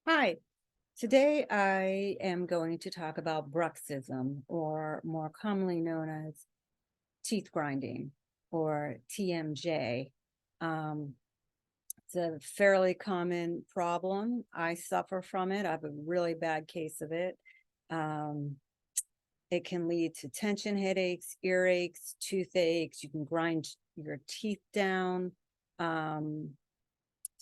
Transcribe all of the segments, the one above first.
Hi, today I am going to talk about bruxism, or more commonly known as teeth grinding, or TMJ. Um, it's a fairly common problem. I suffer from it. I have a really bad case of it. Um, it can lead to tension headaches, earaches, toothaches. You can grind your teeth down. Um,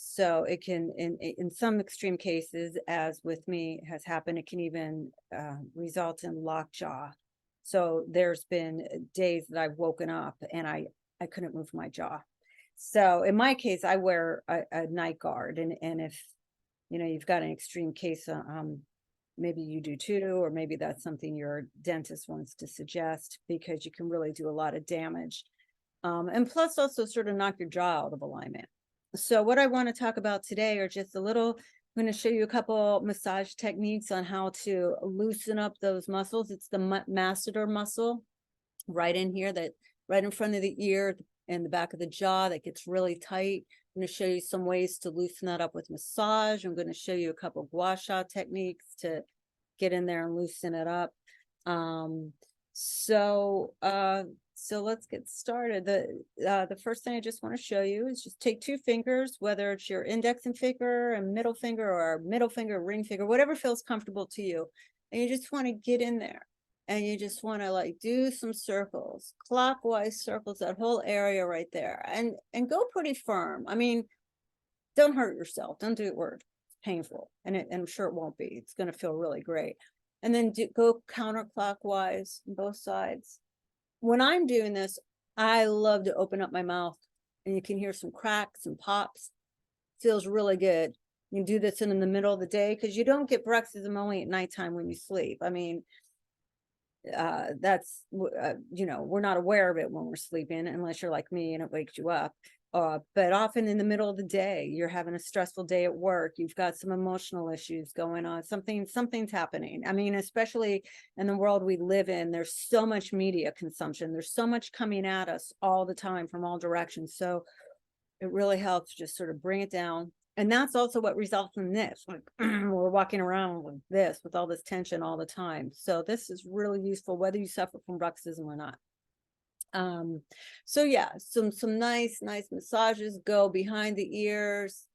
so it can, in some extreme cases, as with me has happened, it can even result in lockjaw. So there's been days that I've woken up and I couldn't move my jaw. So in my case, I wear a night guard, and if you've got an extreme case, maybe you do too, or maybe that's something your dentist wants to suggest, because you can really do a lot of damage, and plus also sort of knock your jaw out of alignment. So what I want to talk about today are just a little, I'm going to show you a couple massage techniques on how to loosen up those muscles. It's the masseter muscle right in here, that right in front of the ear and the back of the jaw, that gets really tight. I'm going to show you some ways to loosen that up with massage. I'm going to show you a couple Gua Sha techniques to get in there and loosen it up. Um, so so let's get started. The first thing I just want to show you is just take two fingers, whether it's your index and finger and middle finger, or middle finger, ring finger, whatever feels comfortable to you. And you just want to get in there, and you just want to like do some circles, clockwise circles, that whole area right there, and go pretty firm. I mean, don't hurt yourself. Don't do it where it's painful, and I'm sure it won't be. It's going to feel really great. And then go counterclockwise on both sides. When I'm doing this, I love to open up my mouth, and you can hear some cracks and pops. Feels really good. You can do this in the middle of the day, because you don't get bruxism only at nighttime when you sleep. I mean, that's we're not aware of it when we're sleeping, unless you're like me and it wakes you up. But often in the middle of the day, you're having a stressful day at work, you've got some emotional issues going on, something's happening. I mean, especially in the world we live in, there's so much media consumption, there's so much coming at us all the time from all directions. So it really helps just sort of bring it down. And that's also what results in this, like we're walking around with this, with all this tension all the time. So this is really useful whether you suffer from bruxism or not. So yeah, some nice massages. Go behind the ears.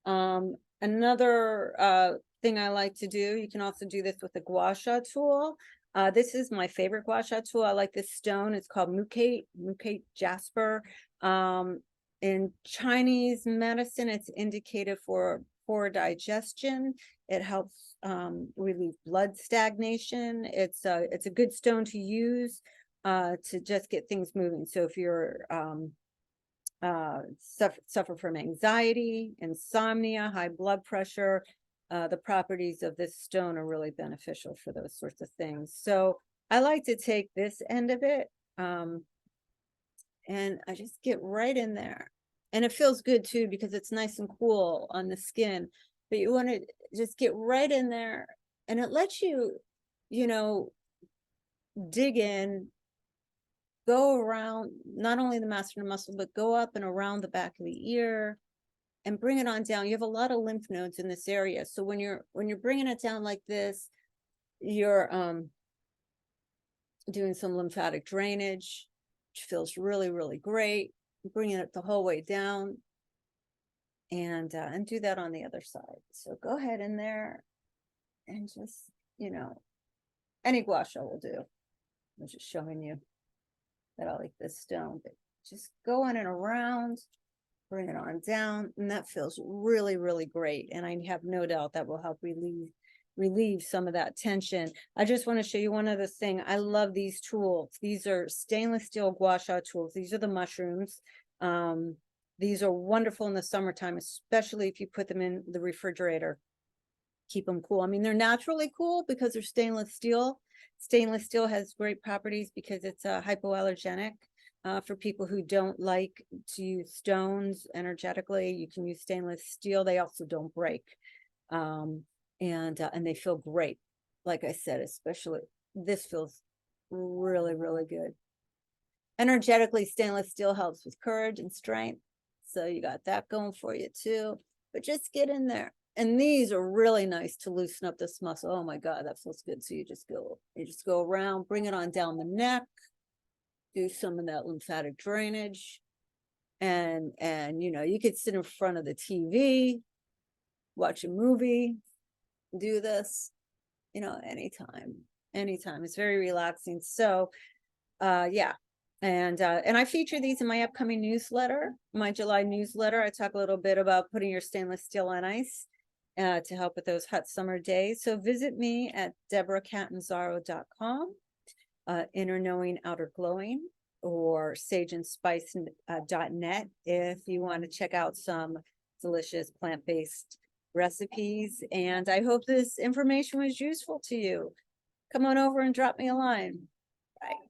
Another thing I like to do, you can also do this with a Gua Sha tool. This is my favorite Gua Sha tool. I like this stone. It's called mukate jasper. In Chinese medicine, it's indicated for poor digestion. It helps relieve blood stagnation. It's a good stone to use to just get things moving. So if you're suffer from anxiety, insomnia, high blood pressure, the properties of this stone are really beneficial for those sorts of things. So I like to take this end of it, and I just get right in there. And it feels good too, because it's nice and cool on the skin. But you want to just get right in there, and it lets you, you know, dig in, go around not only the masseter muscle, but go up and around the back of the ear and bring it on down. You have a lot of lymph nodes in this area. So when you're bringing it down like this, you're doing some lymphatic drainage, which feels really great. Bringing it the whole way down, and do that on the other side. So go ahead in there and just, any gua sha will do. I'm just showing you that I like this stone, but just going and around, bring it on down, and that feels really great. And I have no doubt that will help relieve some of that tension. I just want to show you one other thing. I love these tools. These are stainless steel Gua Sha tools. These are the mushrooms. These are wonderful in the summertime, especially if you put them in the refrigerator. Keep them cool. I mean, they're naturally cool because they're stainless steel. Stainless steel has great properties because it's hypoallergenic. For people who don't like to use stones energetically, you can use stainless steel. They also don't break, and they feel great. Like I said, especially this feels really good. Energetically, stainless steel helps with courage and strength, so you got that going for you too. But just get in there And these are really nice to loosen up this muscle. Oh my God, that feels good. So you just go around, bring it on down the neck, do some of that lymphatic drainage. And you know, you could sit in front of the TV, watch a movie, do this, you know, anytime. It's very relaxing. So yeah. And I feature these in my upcoming newsletter, my July newsletter. I talk a little bit about putting your stainless steel on ice to help with those hot summer days. So visit me at deborahcatanzaro.com, Inner Knowing, Outer Glowing, or sageandspice.net if you want to check out some delicious plant-based recipes. And I hope this information was useful to you. Come on over and drop me a line. Bye.